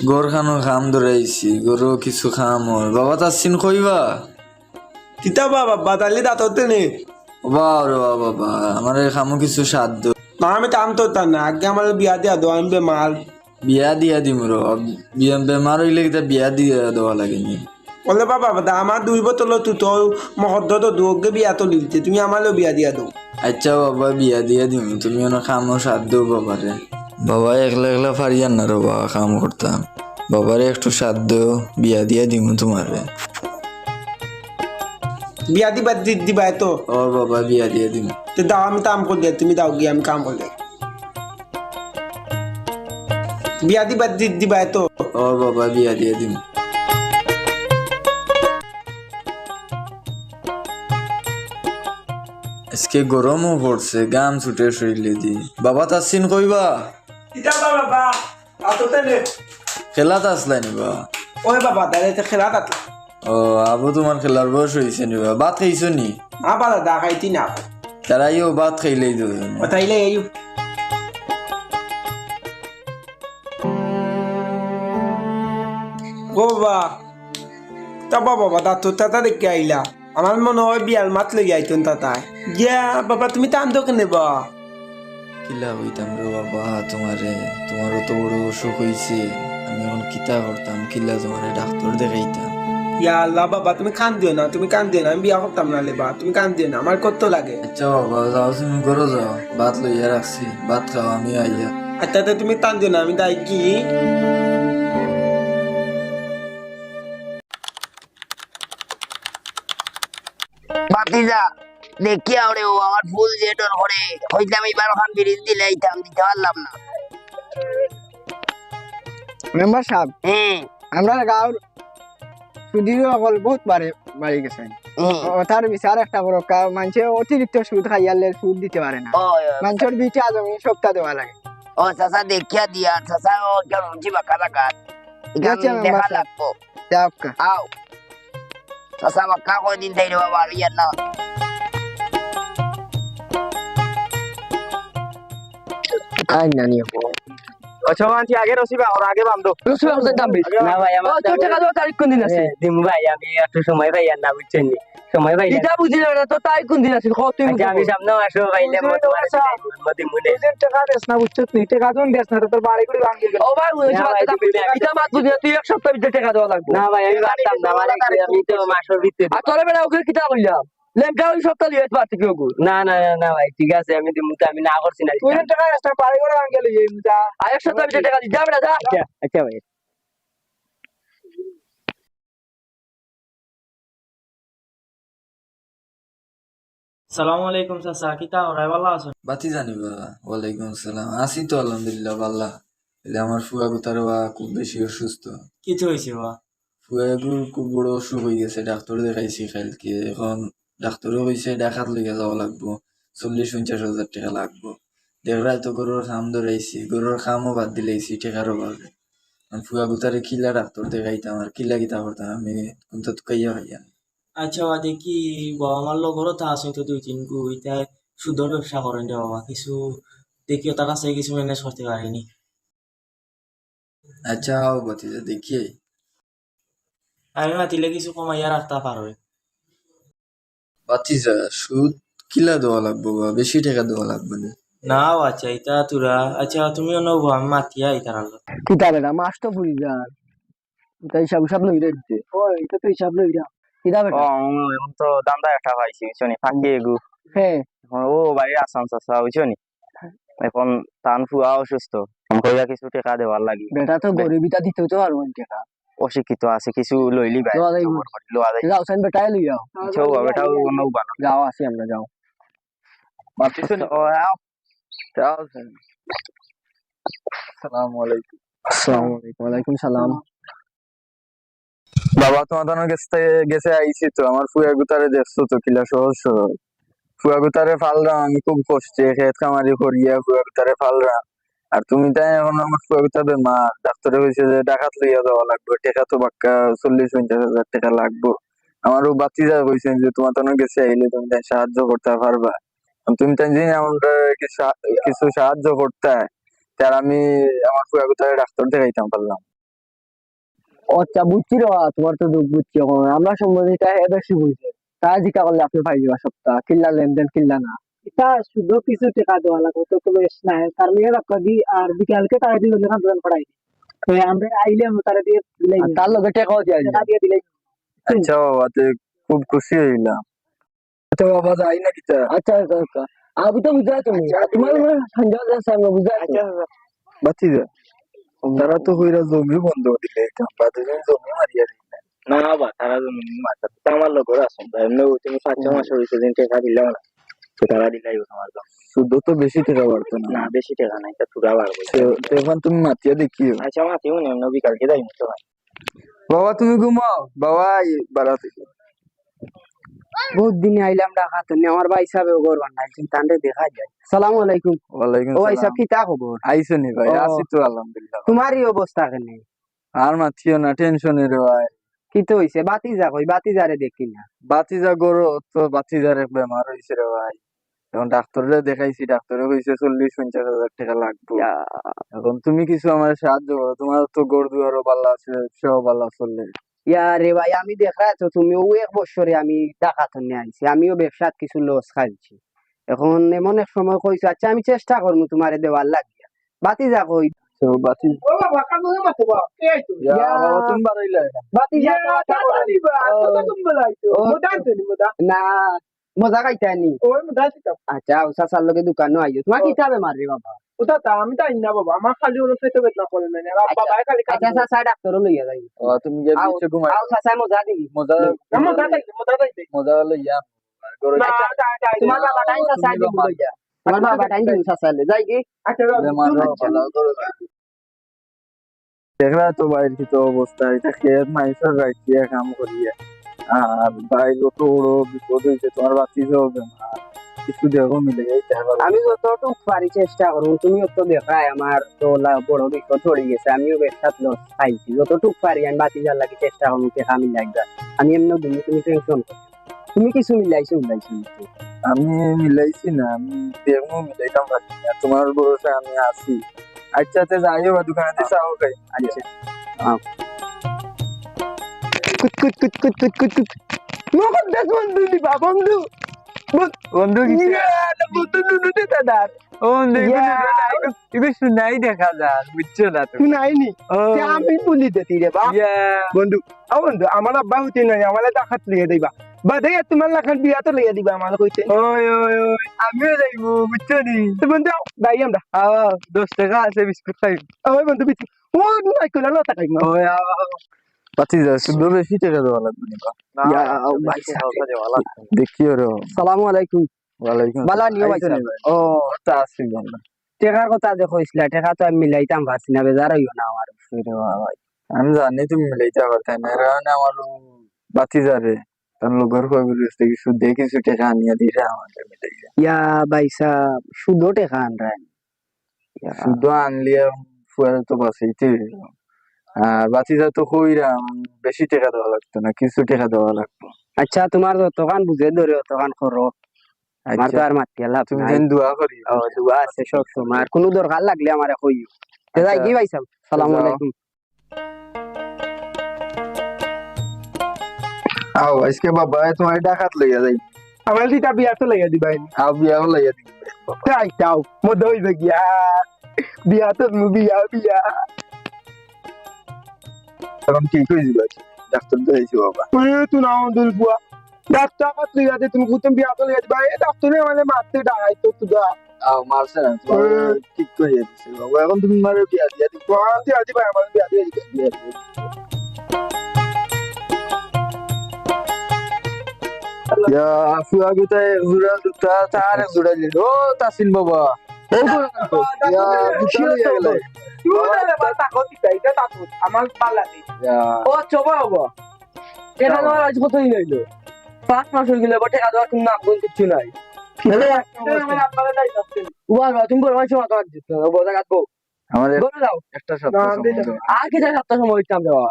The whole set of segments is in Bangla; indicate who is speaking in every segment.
Speaker 1: গর খানো খাম ধরাইছি গরু কিছু খাম ওর বাবা তার সিন কইবা
Speaker 2: কিতা বাবা তাহলে দাঁততে নে
Speaker 1: রে বাবা আমার খামো কিছু সাধ্য
Speaker 2: না আমি তাম তো তা না আগে আমার বিয়া দিয়া দো আমি বেমার
Speaker 1: বিয়া দিয়া দিম বিয়া বেমার হইলে কিতা বিয়া দিয়া দেওয়া লাগেনি
Speaker 2: বলে বাবা আমার 2 বোতল তুই তো মহদ্দ তো দুগে বিয়া তো লিলতে তুমি আমারও বিয়া দিয়া দো
Speaker 1: আচ্ছা বাবা বিয়া দিয়া দিম তুমি ওনার খামো সাধ্য বাবারে বাবা একলা একলা পারিয়ান না রে বাবা কাম করতাম বাবারে একটু সাধ্য বিয়া দিয়া দিম তোমারে
Speaker 2: বিয়া দিবা দিবা তো
Speaker 1: ও বাবা বিয়া দিয়া দিম
Speaker 2: তো দাও আমি কাম করে দিয়া তুমি দাও গিয়ে আমি কাম করে বিয়া দিবা দিবা তো
Speaker 1: ও বাবা বিয়া দিয়া দিম আজকে গরমও পড়ছে গাম ছুটে শরীরে দি বাবা তার সিন কইবা
Speaker 2: কিতা বাবা দাঁততে নে
Speaker 1: খেলাত আসলাই নিবা
Speaker 2: ওই বাবা দাঁড়াইতে খেলা দাঁতলা
Speaker 1: ও আবু তোমার খেলার বয়স হয়েছে নিবা ভাত খাইছো নি
Speaker 2: আবার দা খাইতি না
Speaker 1: তারাইও ভাত খাইলেই তো
Speaker 2: ও তাইলে এই ও বাবা তা বাবা দাঁত তাতা দেখে আইলা আমার মনে হয় বিয়াল মাত লেগে আইতেন তাতায় গিয়া বাবা তুমি টান দোকে নেবা
Speaker 1: কিলা হইতাম রে বাবা তোমারও তো বড় অসুখ হইছে আমি এখন কিতা করতাম কিলা তোমারে ডাক্তার দেখাইতাম
Speaker 2: ইয়া আল্লাহ বাবা তুমি কান দিও না তুমি কান দিও না আমি বিয়া করতাম না লেবা তুমি কান দিও না আমার কত লাগে
Speaker 1: আচ্ছা বাবা যাও তুমি ঘরে যাও ভাত লইয়া রাখছি ভাত খাও আমি আইয়া
Speaker 2: আচ্ছা তা তুমি টান দিও না আমি তাই কি
Speaker 3: ভাতিজা দেখি আরে ও আমার ফুল যেটর করে হইতাম এবার ওখান ব্রিজ দিলে আইতাম দিতে পারলাম না
Speaker 4: মেম্বার সাহেব
Speaker 3: হুম
Speaker 4: আমরা গাঁর সুদীর অকল বহুত বাড়ি গেছেন তার বিচার একটা বড় মানুষে অতিরিক্ত সুদ খাইয়ালে সুদ দিতে পারে না
Speaker 3: ও
Speaker 4: মানুষের বিটা জমি সপ্তাহ দেওয়া লাগে
Speaker 3: ও চাচা দেখিয়া দিয়া চাচা ও কেন উঠি বাঁকা লাগাত
Speaker 4: যাচ্ছে মেম্বার
Speaker 3: দেখা
Speaker 4: সাহেব।
Speaker 3: লাগবো
Speaker 4: যাওকা
Speaker 3: আও চাচা বাঁকা কয়দিন তাই রে বাবা আর ইয়ার না
Speaker 4: আই না নিয়ে
Speaker 5: আচ্ছা আন্টি আগে রসিবা আর আগে বান্ধব
Speaker 6: না ভাই আমার
Speaker 4: তো টাকা দেওয়া তারিখ কোন দিন আছে
Speaker 6: দিম ভাই আমি একটু সময় পাই আর না বুঝছেন নি সময় পাই
Speaker 4: এটা বুঝি না তো তাই কোন দিন আছে কত
Speaker 6: আচ্ছা আমি সামনে আসবো পাইলে মতে মুনে
Speaker 5: টাকা দেস না বুঝছত নি টাকা জন দেস না তোর বাড়ি করে ভাঙি গেল
Speaker 4: ও ভাই
Speaker 6: না ভাই,
Speaker 4: এটা মাত বুঝি না, তুই এক সপ্তাহ ভিতরে টাকা দেওয়া লাগবে
Speaker 6: না ভাই আমি পারতাম না মানে আমি তো মাসের ভিতরে
Speaker 4: আর তোর বেলা ওকে কিতা কইলাম লেমকা ওই সপ্তাহ লিয়ে পারতে কি ওগু
Speaker 6: না না না, না ভাই ঠিক আছে আমি দিমু তো আমি না করছি না
Speaker 5: তুই টাকা দেস না বাড়ি করে ভাঙি গেল এই মুজা
Speaker 4: আর এক সপ্তাহ ভিতরে টাকা দিতে যাবে না যা
Speaker 6: আচ্ছা আচ্ছা ভাই
Speaker 7: সালামু আলাইকুম চাচা কিতা ওরাই ভালো আছেন
Speaker 1: বাতি জানিবা ওয়ালাইকুম আসসালাম আছি তো আলহামদুলিল্লাহ ভাল্লা এলে আমার ফুয়া গুতার খুব বেশি অসুস্থ
Speaker 7: কিছু হয়েছে বা
Speaker 1: ফুয়াগুর খুব বড় অসুখ হয়ে গেছে ডাক্তার দেখাইছি কালকে এখন ডাক্তারও কইছে দেখাত লইয়া যাওয়া লাগবো 40-50 হাজার টাকা লাগবো দেখরাই তো গরুর খাম ধরাইছি গরুর খামও বাদ দিলাইছি টাকার অভাবে ফুয়া গুতারে কিলা ডাক্তার দেখাইতাম আর কিলা কিতা করতাম আমি কিন্তু কাইয়া খাইয়া
Speaker 7: আচ্ছা বা দেখি বাবা আমার লগরও তা আছে তো 2-3 গু ইটা সুদর ব্যবসা করেন রে বাবা কিছু দেখি তার কাছে কিছু ম্যানেজ করতে পারিনি
Speaker 1: আচ্ছা হাও বাতিজা দেখিয়ে
Speaker 7: আমি মাতিলে কিছু কমাইয়া রাখতে পারবে
Speaker 1: বাতিজা সুদ কিলা দেওয়া লাগবো বা বেশি টাকা দেওয়া লাগবে না
Speaker 7: না আচ্ছা এটা তোরা আচ্ছা তুমিও নব আমি মাতিয়া ইতার আল্লাহ
Speaker 4: কিতা বেটা মাস তো ফুরি যান এটা হিসাব লই দিতে ও এটা তো হিসাব লই যা কিতা
Speaker 5: ও
Speaker 4: বেটা
Speaker 5: এখন তো দান্দা একটা পাইছি বুঝছনি ফাঁকি এগু
Speaker 4: হ্যাঁ
Speaker 5: এখন ও বাড়ি আসাম চাচা বুঝছনি এখন তান ফুয়া অসুস্থ কইয়া কিছু টাকা দেওয়ার লাগি
Speaker 4: বেটা তো গরিবিটা দিতে তো আর টাকা
Speaker 5: অশিক্ষিত আছে কিছু লইলি ভাই
Speaker 4: লওয়া যাইবো।
Speaker 5: লোয়া যাই
Speaker 4: যাও সেন বেটাই লই যাও
Speaker 5: কেউ বেটাও নৌ বানো
Speaker 4: যাও আসি আমরা যাও
Speaker 5: বাতিছনি ও আও যাও
Speaker 1: আসসালামু আলাইকুম
Speaker 4: আসসালামু আলাইকুম ওয়ালাইকুম সালাম
Speaker 1: বাবা তোমাদের গেছে আইছি তো আমার ফুয়া গুতারে দেখছো তো কিলা সহজ সহজ ফুয়া গুতারে ফালরাম আমি খুব কষ্টে খেত কামারি করিয়া ফুয়া গুতারে ফালরাম আর তুমি তাই এখন আমার ফুয়া গুতা বেমার ডাক্তারে কইছে যে ডাকাত লইয়া যাওয়া লাগবে টাকা তো বাক্কা 40-50 হাজার টাকা লাগবো আমারও বাতিজা কইছেন যে তোমার তখন গেছে আইলে তুমি তাই সাহায্য করতে পারবা তুমি তাই জানি আমাদের কিছু সাহায্য করতে তার আমি আমার ফুয়া গুতারে ডাক্তার দেখাইতাম পারলাম
Speaker 4: আচ্ছা বুঝছি রে বাবা, তোমার তো দুঃখ বুঝছি এখন আমরা সম্বন্ধিত বেশি বুঝছে তা জিকা করলে আপনি পাই যাবা সপ্তাহ কিল্লা লেনদেন কিল্লা না এটা শুধু কিছু টাকা দেওয়া লাগবে তো বেশ না তার মেয়ে রাখা দি আর বিকালকে তারা দিল লেখান পড়াই তো আমরা আইলে তারা দিয়ে দিলাই তার লগে টাকাও দিয়ে দিলাই
Speaker 1: আচ্ছা বাবা, তো খুব খুশি হইলাম। আচ্ছা বাবা, যাই না কিতা?
Speaker 4: আচ্ছা আচ্ছা আচ্ছা আমি তো বুঝা তুমি তোমার সঞ্জয় সামনে বুঝা
Speaker 1: বাতিজা, তারা তো হইরা জমি বন্ধ দিলে, বাতিজা জমি মারিয়া দিলে।
Speaker 5: না বাবা, তারা জমি মাথা তো আমার লোক আসুন এমনি তুমি 5-6 মাস হয়েছে দিন টাকা দিলাম না, তো তারা দিলাই আমার লোক।
Speaker 1: শুধু তো বেশি টাকা বাড়তো না।
Speaker 5: না বেশি টাকা নাই, তা তুরা বাড়বে।
Speaker 1: তো এখন তুমি মাতিয়া দেখিও।
Speaker 5: আচ্ছা মা তেমন এমনি বিকালকে যাই তো ভাই।
Speaker 1: বাবা তুমি ঘুমাও, বাবা বাড়া থেকে।
Speaker 4: বহুত দিন আইলাম ঢাকা তো আমার ভাই সাহেব করবার না তান্ডে দেখা যায়। সালাম আলাইকুম।
Speaker 1: ওয়ালাইকুম
Speaker 4: ও ভাই সাহেব
Speaker 1: সালাম।
Speaker 4: কি তা খবর?
Speaker 1: আইসো নি ভাই?
Speaker 4: ও।
Speaker 1: আছি তো আলহামদুলিল্লাহ।
Speaker 4: তোমারই অবস্থা কেনে?
Speaker 1: আর মাতিও না, টেনশনে রে ভাই।
Speaker 4: কি তো হইছে? বাতিজা কই? বাতিজারে দেখি না।
Speaker 1: বাতিজা গরো তো বাতিজার বেমার হয়েছে রে ভাই। এখন ডাক্তারে দেখাইছি, ডাক্তারে কইছে 40-50 হাজার টাকা লাগবে। এখন তুমি কিছু আমার সাহায্য করো, তোমার তো গরু দুয়ারও ভালো আছে, সেও ভালো চললে।
Speaker 4: ইয়া রে ভাই আমি দেখা তো তুমি ও এক বছরে আমি ঢাকা তো নিয়ে আইছি, আমিও ব্যবসাত কিছু লস খাইছি। এখন এমন এক সময় কইছো আচ্ছা আমি চেষ্টা করবো তোমারে দেওয়ার লাগিয়া। বাতিজা কই?
Speaker 1: তো বাতি
Speaker 2: ও বাবা কাম না তো বাবা কে আইতো
Speaker 1: ইয়া বাবা তুমি বাড়াইলে না।
Speaker 4: বাতিজা
Speaker 2: তাড়াতাড়ি বা কত কম বলাইতো
Speaker 4: ও।
Speaker 2: মোটা তো নি মোটা
Speaker 4: না মজা খাইতানি।
Speaker 2: ওই মোটা তো
Speaker 4: আচ্ছা উসাসার লগে দোকানও আইও তোমার কি চাবে মারবে বাবা?
Speaker 2: ওটা তা আমি তাই না বাবা আমার খালি ওর পেটে বেদনা করে না আর বাবা খালি কাজ
Speaker 4: আচ্ছা সাসা ডাক্তারও লইয়া যাই।
Speaker 1: ও তুমি যে নিচে ঘুমাই
Speaker 4: আও সাসা মজা দিবি।
Speaker 1: মজা
Speaker 2: না মোটা তাই
Speaker 1: মজা হলো ইয়া গরু
Speaker 2: না
Speaker 4: তোমার বাবা টাইম সাসা দিবি লইয়া। তোমার বাবা টাইম দিবি সাসা লে যাই কি?
Speaker 2: আচ্ছা
Speaker 1: বেমার ভালো করে দেখরা তো বাইরে কি তো অবস্থা, এটা খেয়ে মাইসর রাখিয়া কাম করিয়া আর বাইরে তো ওড়ো বিপদ হয়েছে, তোমার বাতি যাবে কিছু দেখো মিলে যাইতে হবে।
Speaker 4: আমি যতটুক পারি চেষ্টা করবো, তুমিও তো দেখায় আমার তো বড় বিপদ পড়ে গেছে, আমিও ব্যবসাত লস খাইছি, যতটুক পারি আমি বাতিজার লাগি চেষ্টা করবো টেকা মিলাইবা। আমি এমনি তুমি তুমি টেনশন করো, তুমি কিছু মিলাইছো নাকি?
Speaker 1: আমি মিলাইছি না, আমি দেখবো মিলাইতাম পারছি না, তোমার ভরসা আমি আছি। আচ্ছা তে যাইও বা দোকানে চাও খাই।
Speaker 4: আচ্ছা কুত কুত কুত কুত কুত কুত কুত মোকন দেশ বন্ধু দিবা বন্ধু
Speaker 1: বন্ধু কি
Speaker 4: বন্ধু নুনুতে দাদা
Speaker 1: ও এগুলো শুনাই দেখা যায়, বুঝছো না তুমি?
Speaker 4: শুনাইনি আমি বলি দিতে রে বা
Speaker 2: বন্ধু ও বন্ধু আমার আব্বা হইতে নাই আমার দেখাত লিয়ে দিবা বাদে তোমার লাখান বিয়া তো লিয়ে দিবা আমার কইতে
Speaker 1: ওই ওই ওই আমিও যাইবো, বুঝছো নি?
Speaker 2: তো বন্ধু গাই আমরা
Speaker 1: 10 টাকা আছে, বিস্কুট খাই।
Speaker 2: ওই বন্ধু বিচি ও নাই কইলা না টাকাই না
Speaker 1: ওই পাতি যা শুধু বেশি টাকা দেওয়া লাগবে না।
Speaker 4: ইয়া ভাই
Speaker 1: দেখিও রে।
Speaker 4: সালামু আলাইকুম।
Speaker 1: ওয়ালাইকুম
Speaker 4: বালা নিও ভাই
Speaker 1: আসসালাম। ও তা আসি বন্ধু।
Speaker 4: টাকার কথা দেখো ইসলা টাকা তো আমি মিলাইতাম পারছি না, বেজার হইও না আমার।
Speaker 1: আমি জানি তুমি মিলাইতে পারতে না, কারণ আমার বাতি যাবে তার লোকের কবির কিছু দেখে কিছু টাকা আনিয়ে দিলে আমাদের মিলাই যায়।
Speaker 4: ইয়া ভাই সাহেব শুধু টাকা আনরাই
Speaker 1: শুধু আনলে ফুয়ার তো বাঁচাইতে হইলো। আর বাতি যা তো কইরাম বেশি টাকা দেওয়া লাগতো না, কিছু টাকা দেওয়া লাগতো।
Speaker 4: আচ্ছা তোমার যতখান বুঝে ধরে অতখান করো, আমার তো আর মাতি লাভ
Speaker 1: তুমি
Speaker 4: নাই।
Speaker 1: যেন দোয়া করি।
Speaker 4: ও দুয়া আছে সব তোমার, কোনো দরকার লাগলে আমারে কইও। যাই কি ভাই সাহেব, সালামু
Speaker 1: যাও।
Speaker 4: আলাইকুম।
Speaker 1: আও আজকে বাবা তোমার ডাকাত লইয়া যাই।
Speaker 2: আমার দিটা বিয়া তো লিয়ে দিবা
Speaker 1: আও বিয়াও লইয়া দিই।
Speaker 2: তাই তাও মদ হইবে গিয়া বিয়া তো বিয়া বিয়া
Speaker 1: এখন ঠিক হয়ে যাবে, ডাক্তার দেখাইছি বাবা।
Speaker 2: তুই না দুল বুয়া ডাক্তার কাছে লিয়ে দে তুমি কুতুম বিয়া তো লিয়ে দিবা এই ডাক্তারে মানে মারতে ডাই তো তুদা
Speaker 1: আও মারছে না তোমার ঠিক করে দিছে বাবা, এখন তুমি মারে বিয়া দিয়া দিই।
Speaker 2: তুই আদি ভাই আমার বিয়া দিয়ে দিবে
Speaker 1: ইয়া আফু আগে তাই জুড়া দুটা তার জুড়া দিল। ও তাসিন বাবা ও ইয়া দুটা লইয়া গেল।
Speaker 2: তুই না বা তাকত দিই এটা তাকত আমার ভাল লাগে
Speaker 1: ইয়া
Speaker 4: ও চবা বাবা টাকা দেওয়ার আজ কতই লইলো? 5 মাস হয়ে গেল, টাকা দেওয়ার কোনো নাম গুণ কিছু নাই।
Speaker 2: আমার আপনারা দাই যাচ্ছেন
Speaker 4: বাবা তুমি বড় মাছ মাথা দিচ্ছ বোঝা কাটবো
Speaker 1: আমার
Speaker 4: বলে দাও।
Speaker 1: একটা সপ্তাহ
Speaker 2: না,
Speaker 1: সময়
Speaker 2: দিতে
Speaker 1: দাও।
Speaker 4: আর কি জানি সপ্তাহ সময় দিতাম দেওয়া,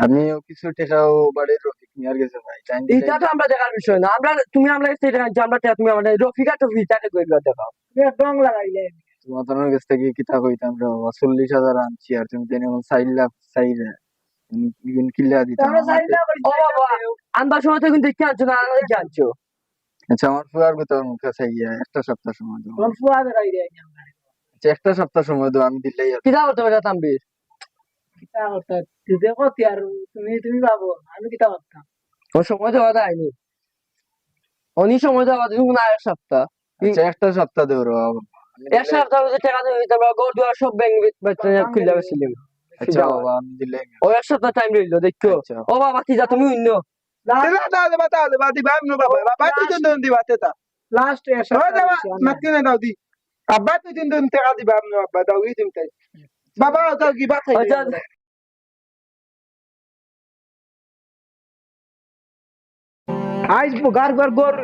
Speaker 1: আমিও কিছু টাকাও বাড়ির রফিক নিয়ে গেছে ভাই, টাইম
Speaker 4: এটা তো আমরা দেখার বিষয় না। আমরা তুমি আমরা কাছে টাকা আনছি, আমরা তুমি আমাদের রফিকা টফিকাকে করে দেখাও।
Speaker 2: রং লাগাইলে
Speaker 1: তোমার কাছ থেকে কিতা কইতাম রে বাবা, 40,000 আনছি আর তুমি তেনে 4 লাখ চাইলে কিল্লা দিতাম
Speaker 4: ও বাবা আনবার সময় তো কিন্তু দেখে আনছো না দেখে আনছো
Speaker 1: আচ্ছা আমার ফুয়ার গুতার মুখে চাইয়া একটা সপ্তাহ সময় দাও
Speaker 4: তোমার ফুয়া দেখাই দেয়
Speaker 1: আচ্ছা একটা সপ্তাহ সময় দাও আমি দিলেই হবে।
Speaker 4: কিতা করতে পারে তাম্বির কিতা করতে দেখো আর তুমি ভাবো আমি কিতা করতাম ও সময় দেওয়া যায়নি অনি সময় দেওয়া তুমি না এক সপ্তাহ
Speaker 1: আচ্ছা একটা সপ্তাহ দেও রে বাবা।
Speaker 4: এক সপ্তাহ যদি টাকা দিয়ে দিতাম গড় দুয়ার সব ব্যাংক বাচ্চা খুলে গেছিলাম
Speaker 1: আচ্ছা বাবা আমি দিলেই হবে।
Speaker 4: ও এক সপ্তাহ টাইম রইলো দেখো
Speaker 1: আচ্ছা।
Speaker 4: ও বাবা কি যা তুমি অন্য লাস্ট
Speaker 2: মাতকে দাও দি আব্বা তুই দিন দিন টাকা দিবা আপনি আব্বা দাও এই দিন তাই বাবা দাও কি বাত আইস বুগার গর গর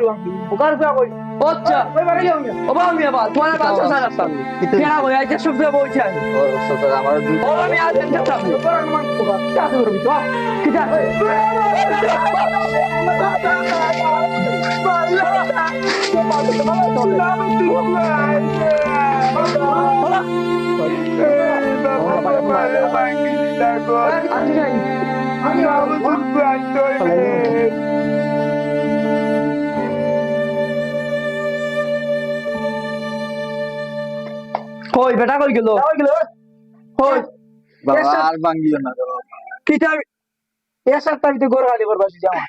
Speaker 2: বুগার গর কই
Speaker 4: আচ্ছা ও বাবা আমি বাবা তোমার বাচ্চা সারা সাম কেনা কই আইতে সব দিয়ে বলছি আমি
Speaker 1: ও সপ্তাহ আমার দুই
Speaker 4: ও আমি আজ একটা সাম কিতা করবি তো কিতা কই বেটা কই গেল কই
Speaker 1: বাবা আর ভাঙ্গিও না রে বাবা।
Speaker 4: কিতা এক সপ্তাহ ভিতরে গড় গালি করবা যাওয়া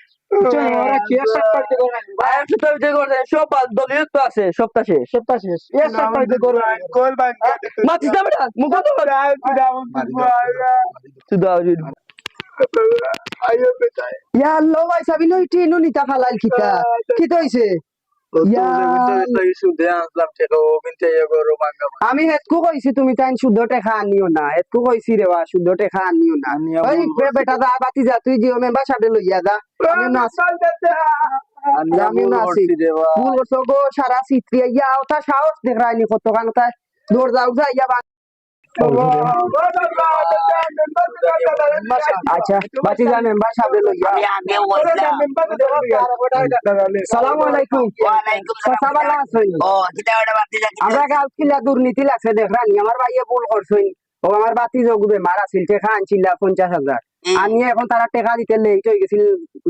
Speaker 4: ওরা কি এক সপ্তাহ ভিতরে গড় গালি এক সপ্তাহ ভিতরে গড় সব দলীয় তো আছে সপ্তাহ শেষ এক সপ্তাহ ভিতরে গড়
Speaker 2: গোল বাঙ্গ
Speaker 4: মাতিস না বেটা মুখ তো তুই দাও
Speaker 2: আইও বেটা
Speaker 4: ইয়া লো ভাই সাবি নই টিনু নিতা ফালাল কিতা কি হইছে
Speaker 1: ও তো যে সুদে আনলাম টাকা ও কিন্তু ইয়ে করো ভাঙ্গা
Speaker 4: আমি হেতকু কইছি তুমি তাই শুদ্ধ টাকা আনিও না হেতকু কইছি রে বা শুদ্ধ টাকা আনিও না
Speaker 1: আনিয়া
Speaker 4: ওই বেটা দা বাতি যা তুই জিও মেম্বার সাথে লইয়া দা আমি না আমি না আছি ভুল করছো গো সারা চিত্রি ইয়া ওটা সাহস দেখায়নি কত কান ওটা দৌড় যাও যা ইয়া আচ্ছা বাতি যা মেম্বার সাথে লইয়া
Speaker 3: আমি আগে বললাম
Speaker 4: সালাম আলাইকুম
Speaker 3: ওয়ালাইকুম
Speaker 4: কথা
Speaker 3: সালাম
Speaker 4: বলা আছেন
Speaker 3: ও কিতা ওটা বাতি যা
Speaker 4: আমরা গাঁও কিলা দুর্নীতি লাগছে দেখরানি আমার ভাইয়ে ভুল করছেন ও আমার বাতি যোগবে মারা ছিল টেকা আনছিল 50,000 আমি এখন তারা টেকা দিতে লেট হয়ে গেছিল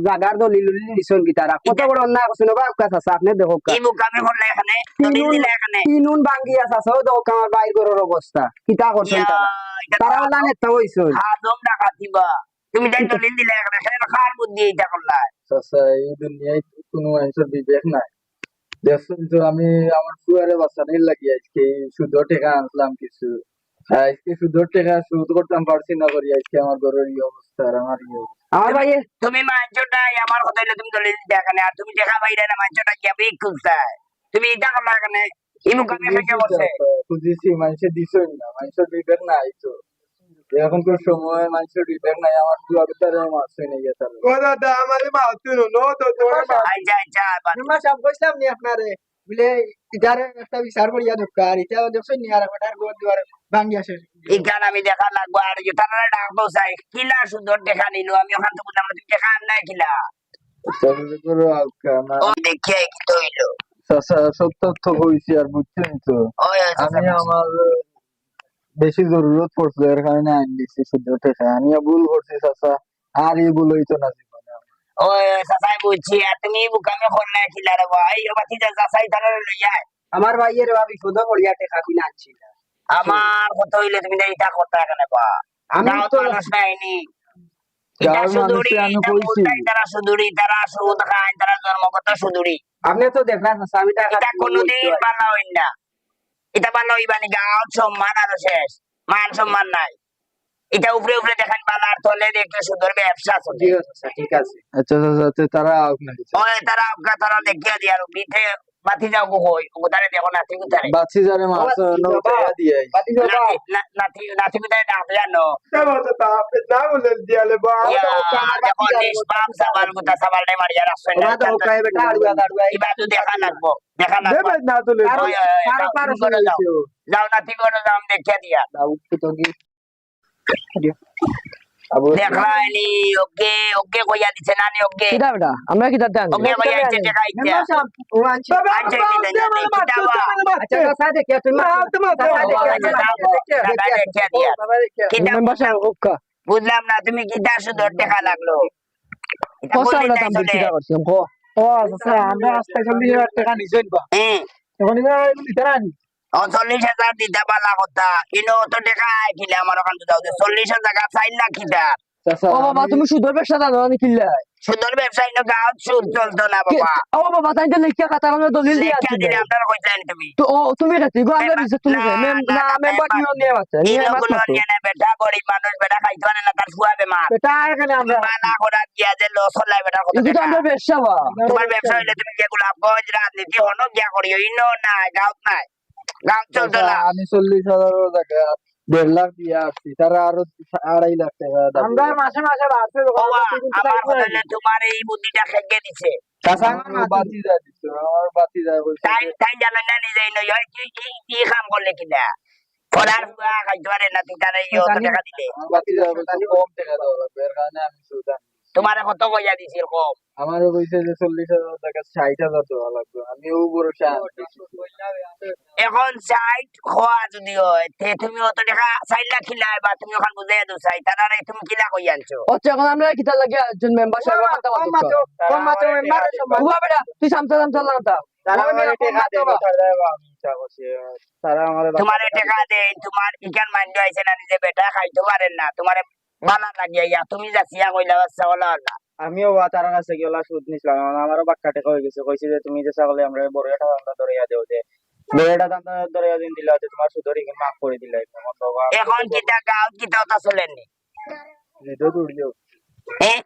Speaker 4: জাগার দলিল নিছন কি তারা কত বড় অন্যায় করছেন বা কাছে আছে আপনি দেখো
Speaker 3: কি মুকামে করলে এখানে দলিল দিলে এখানে
Speaker 4: তিনুন বাঙ্গি আছে সব দেখো আমার বাইর করার অবস্থা কিতা করছেন তারা ওলা নেতা হইছেন
Speaker 3: হাজম ডাকা দিবা তুমি তাই দলিল দিলে এখানে সেটা খার বুদ্ধি এটা করলা
Speaker 1: চাচা এই দুনিয়ায় কোনো মানুষের বিবেক নাই দেখছেন তো আমি আমার ফুয়ারে বাঁচানোর লাগি আজকে শুদ্ধ টাকা আনলাম কিছু আজকে শুদ্ধ টাকা সুদ করতাম পারছি না করি আজকে আমার ঘরের এই অবস্থা আর আমার এই অবস্থা
Speaker 4: আমার ভাইয়ে
Speaker 3: তুমি মাঞ্চটা আমার কথা হইলে তুমি দলিল দিতে এখানে আর তুমি দেখা বাইরে না মাঞ্চটা গিয়া বিক খুঁজতায় তুমি এটা করলা এখানে এই মুকামে ফেঁকে বসে
Speaker 1: খুঁজেছি মানুষের দিছই না মানুষের বিবেক নাই তো এখনকার সময় মানুষের বিবেক নাই আমার ফুয়া ভিতরে মারছে না গিয়ে তার
Speaker 2: ও দাদা আমারে মা তুই নো তো তোমার মা
Speaker 3: আচ্ছা আচ্ছা
Speaker 4: আমরা সব কইছিলাম নি আপনারে বলে ইদারে একটা বিচার করিয়া দরকার এটা দেখছেন নি আর ওটার গোর দুয়ার ভাঙ্গি আসে
Speaker 3: এখানে আমি দেখা লাগবো আর যে তারা ডাকবো চাই কিলা সুন্দর দেখা নিল আমি ওখান থেকে বললাম তুমি দেখা আন নাই কিলা
Speaker 1: তাহলে করে আজকে না
Speaker 3: ও দেখিয়ে কি তো হইলো
Speaker 1: চাচা সব তথ্য হয়েছি আর বুঝছেন তো
Speaker 3: ওই
Speaker 1: আমি আমার বেশি জরুরত পড়ছে এর কারণে আইন দিচ্ছি শুদ্ধ টাকা আমি ভুল করছি চাচা আর এই ভুল হইতো না জীবনে
Speaker 3: ওই সাসাই বুঝছি আর তুমি মুকামে করলে কিলা রে ভাই ও বাতি যা সাসাই তারা লইয়া
Speaker 4: আমার ভাইয়ের ভাবি শুধু করিয়া টাকা কিনা আনছিল
Speaker 3: আমার কথা হইলে তুমি এটা করতে এখানে বা
Speaker 4: আমি
Speaker 3: গাঁও
Speaker 4: তো
Speaker 3: মানুষ নাইনি এটা
Speaker 1: গাঁওর
Speaker 3: সুদুরি
Speaker 1: মানুষকে আমি
Speaker 3: এটা
Speaker 1: বলছি।
Speaker 3: বলতাই তারা সুদুরি তারা সুদ খায় তারা জন্মগত সুদুরি
Speaker 4: আপনি তো দেখলেন আমি টাকা
Speaker 3: এটা কোনোদিন ভালো হইন না এটা ভালো হইবানি গাঁও সম্মান আরো শেষ মান সম্মান নাই এটা উপরে উপরে দেখেন বালা আর তলে দেখলে সুন্দর ব্যবসা চলে
Speaker 4: ঠিক আছে
Speaker 1: আচ্ছা চাচা তারা আপনার
Speaker 3: ওই তারা তারা দেখিয়া দিয়া আর বিঠে বাতি যাও গো হই ও তারে দেখো নাতি কুতারে
Speaker 1: বাচ্চি যারে মাছ নৌকা দিয়ে
Speaker 3: নাতি কুতারে ডাক জানো
Speaker 2: দাদা আপনি না বলে দিয়ালে বা
Speaker 3: দেখো নিষ্পাপ সাবাল কুতা সাবাল নাই মারিয়া রাখছে ইবাদু দেখা লাগবো
Speaker 2: দেবে না তো
Speaker 3: যাও নাতি করে যাও আমি দেখিয়া দিয়া দেখাইনি ওকে ওকে কইয়া দিছে নানি ওকে
Speaker 4: কিটা বেটা আমরা কিটা জানি
Speaker 3: ওকে কইয়া দিছে দেখা ইচ্ছা আচ্ছা
Speaker 4: আচ্ছা সাথে দেখে তুমি
Speaker 3: দেখিয়া দিয়া
Speaker 4: মেম্বার সাহেব ওকা
Speaker 3: বুঝলাম না তুমি কিতা সুদর টাকা লাগলো এটা
Speaker 4: কষ্ট
Speaker 3: বললি
Speaker 4: আমরা
Speaker 3: নাই
Speaker 4: দাম
Speaker 3: চলে
Speaker 4: চিন্তা করছিলাম ক ও আচ্ছা আমরা রাস্তায় 40,000 টাকা নিছেন বা
Speaker 3: হ্যাঁ
Speaker 4: এখন এবার নিতে রানি
Speaker 3: 40,000 দিতে পারলা কথা কিন্তু অত টাকা কিলে আমার ওখান থেকে দাও 40,000 টাকা 4 লাখ কিতা
Speaker 4: ও বাবা তুমি সুদর ব্যবসা জানো না কিল্লা
Speaker 3: সুদর ব্যবসায়ী না গাঁও সুদ চলতো না বাবা
Speaker 4: ও বাবা তাই তো লিখিয়া কথা আমরা দলিল দিয়ে
Speaker 3: লেখা
Speaker 4: আছি
Speaker 3: দিলে আপনারা কইছেন তুমি
Speaker 4: তো ও তুমি কাছে গো আমরা দিছে তুমি
Speaker 3: না,
Speaker 4: না
Speaker 3: না,
Speaker 4: মেম্বার
Speaker 3: member-
Speaker 4: নিয়ে আছে
Speaker 3: এই
Speaker 4: নিয়ে
Speaker 3: লোকগুলো
Speaker 4: মাত্র
Speaker 3: নিয়ে নেয়, বেটা গরিব মানুষ বেটা খাইতে পারে না তার ফুয়া বেমার
Speaker 4: বেটা এখানে আমরা
Speaker 3: মানা করা গিয়া যে লস হলাই বেটা কত
Speaker 4: এটা তো
Speaker 3: টাকা।
Speaker 4: আমরা ব্যবসা বা
Speaker 3: তোমার ব্যবসা হইলে তুমি যেগুলো গজ রাজনীতি হনো গিয়া করিও ইনো নাই গাঁত নাই গাঁত চলতো না
Speaker 1: আমি 40,000 টাকা 1.5 লাখ দিয়ে আসছি তারা আরো 2.5 লাখ টাকা দাবি
Speaker 4: আমরা মাসে মাসে বাড়ছে
Speaker 3: বাবা আমার কথা হইলে তোমার এই বুদ্ধিটা খেগে দিছে
Speaker 1: আমার বাতি যা দিচ্ছ আমার বাতি যা বলছে
Speaker 3: তাই তাই জানো না নিজে নই হয় কি কাম করলে কিনা করার ফুয়া খাইতে পারে না তুই তারা ইয়ে অত টাকা দিলে
Speaker 1: আমার বাতি যা বলছে কম টাকা দেওয়া লাগবে এর কারণে আমি সুদান
Speaker 3: তোমার কত কইয়া দিছিল কম
Speaker 1: আমারও কইছে যে 40,000 টাকা 60,000 দেওয়া লাগবে আমিও ভরসা
Speaker 3: এখন সাইট খোয়া যদি হয় তে তুমি অত টাকা 4 লাখ খিলাই বা তুমি ওখান বুঝাই দাও চাই তারা তুমি কিলা কই আনছো
Speaker 4: হচ্ছে এখন আমরা কিতা লাগে একজন মেম্বার সাহেব কথা বলতো
Speaker 1: কম মাত্র মেম্বারের
Speaker 4: উবা বেটা তুই সামসা লাগতা
Speaker 1: তারা আমার টাকা দেব আমি ইচ্ছা করছি তারা আমার
Speaker 3: তোমার টাকা দেন তোমার ইকান মাইন্ড আইছে না নিজে বেটা খাইতে পারেন না তোমার বানা লাগিয়া ইয়া তুমি যাচ্ছিয়া কইলা বাচ্চা বলা না
Speaker 5: আমিও তার কাছে গিয়ে সুদ নিছিলাম আমারও বাক্কা টাকা হয়ে গেছে কইছে যে তুমি যে ছাগলে আমরা বড় একটা দান্দা ধরিয়া দেও যে বড় একটা দান্দা ধরিয়া দিন দিলা যে তোমার সুদরি মাফ করে দিলাই
Speaker 3: এখন কিতা গাঁও কিতা ওটা চলেননি
Speaker 1: ভিডিও তুলিও
Speaker 3: হ্যাঁ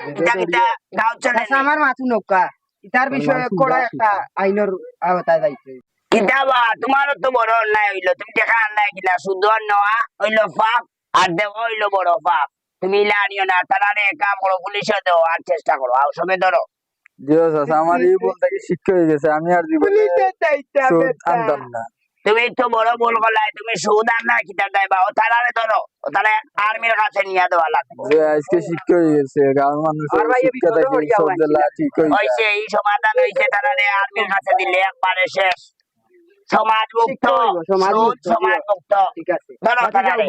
Speaker 3: কিতা কিতা গাঁও চলেননি
Speaker 4: আমার মাথু নৌকা ইতার বিষয়ে কড়া একটা আইনের আওতায় যাইছে
Speaker 3: কিতা বা তোমারও তো বড় অন্যায় হইলো তুমি টাকা আন্যায় কিনা শুধু নেওয়া হইলো পাপ আর দেওয়া হইলো বড় পাপ তুমি লানিও না তারা কাম করো পুলিশে দেও আর চেষ্টা করো আর সবে ধরো
Speaker 1: জিও চাচা আমার এই বলতে কি শিক্ষা হয়ে গেছে আমি আর জীবনে সুদ আনতাম না
Speaker 3: তুমি তো বড় ভুল করলাই তুমি সুদ আর না কিতা দেবা ও তারারে ধরো ও তারা আর্মির কাছে নিয়ে দেওয়া লাগবে
Speaker 1: যে আজকে শিক্ষা হয়ে গেছে গাঁর মানুষের শিক্ষা থেকে সব জেলা ঠিক হয়ে যায়
Speaker 3: হইছে এই সমাধান হইছে তারারে আর্মির কাছে দিলে একবারে শেষ সমাজ মুক্ত সুদ সমাজ মুক্ত
Speaker 4: ঠিক আছে
Speaker 3: ধরো তারারে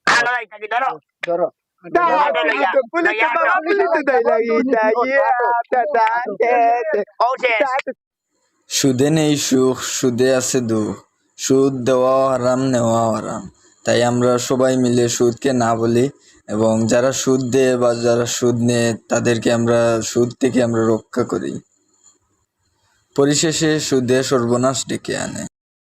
Speaker 3: আলো থাকি ধরো
Speaker 4: ধরো
Speaker 1: সুদে নেই সুখ সুদে আছে দুঃখ সুদ দেওয়াও হারাম নেওয়াও হারাম তাই আমরা সবাই মিলে সুদকে না বলি এবং যারা সুদ দেয় বা যারা সুদ নেয় তাদেরকে আমরা সুদ থেকে আমরা রক্ষা করি পরিশেষে সুদে সর্বনাশ ডেকে আনে